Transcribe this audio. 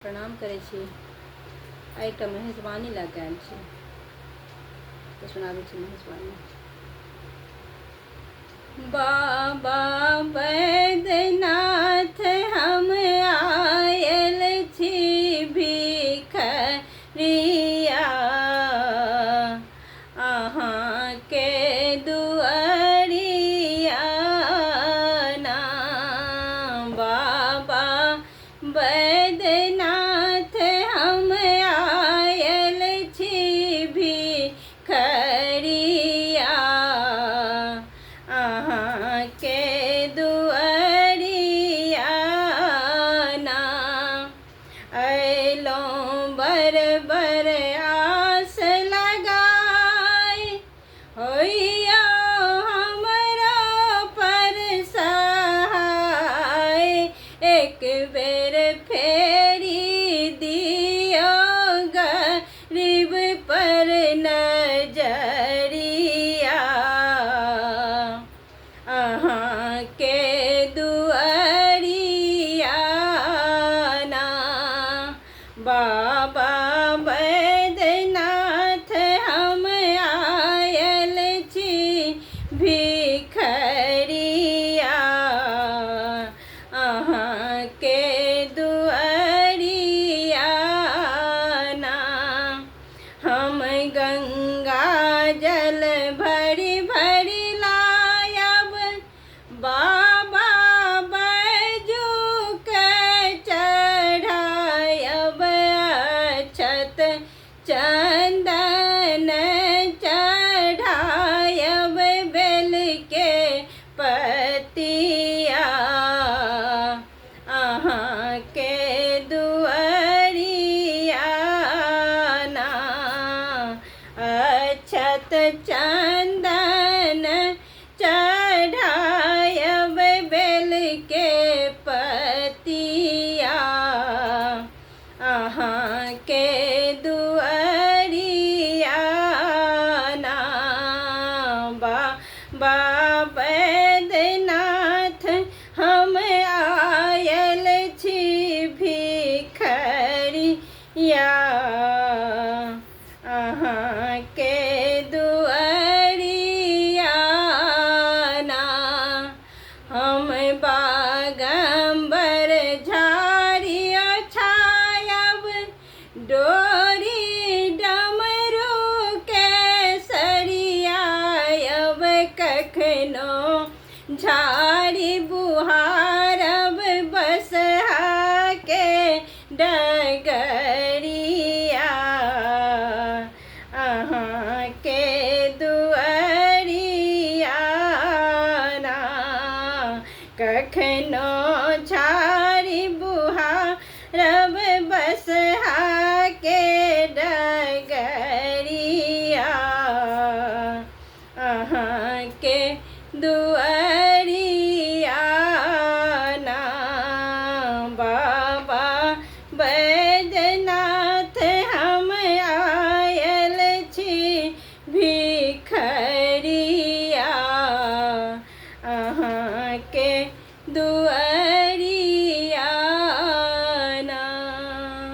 प्रणाम करै छी। आइ एकटा महेशवाणी लऽ कऽ आयल छी तऽ सुनाबै छी महेशवाणी। बाबा बैद्यनाथ हम आयल छी भिखरिया अहाँके दुआरिया ना। बाबा बैद्यनाथ हम आयल छी भिखरिया अहाँके दुआरिया ना। अयलहुँ बर आस लगाय होइया हमरा पर सहाय। एक बेर फेरी दियो गरीब पर नजरिया अहाँके दुआरिया ना। बाबा बैद्यनाथ हम आयल छी भिखरिया अहाँके दुआरिया ना। हम गंगा जल भरि भरि लायब बाबा बैजूके चढ़ायब अक्षत चंदन चढ़ायब बेलके पतिया अहाँके दुआरिया ना। अक्षत चंदन चढ़ायब बेलके पतिया अहाँके दुआरिया ना। बाबा बैद्यनाथ हम आयल छी भिखरिया अहाँके दुआरिया ना। हम बागंबर झाड़िया छायब डोरी डमरू के सरियायब कखनो झाड़ी बुहारब बसहा के डगरिया अहाँके दुआरिया ना। कखनो झाड़ी बुहारब बसहा के डगरिया अहाँके दुआरिया